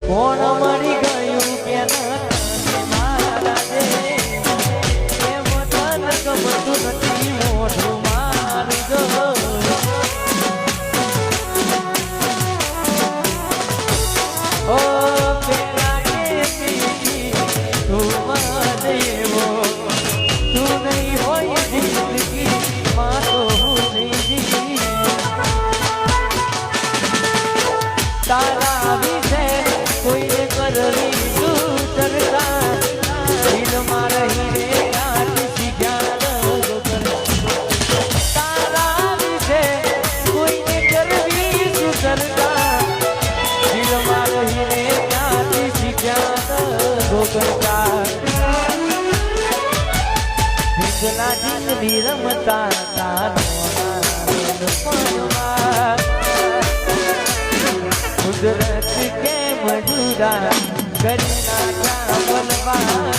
કોણ મળી ગયું કે મારા દે એમ તન ગમતું નથી મોઢું મારજો ઓ પેલા કેતી તું મત એવો તું નહીં હોય જિંદગી માં તો હું નહીં તારા વિશે કોઈને કરવી તું ચર્ચા દિલમાં રહીને યાદ શીખ્યા તારા વિશે કોઈને કરવી તું ચર્ચા દિલમાં રહીને યાદ શીખ્યા પિંગલા જિંદગી રમતા તારા કુદરત કે મજૂરા કરી નાખ્યા બલવા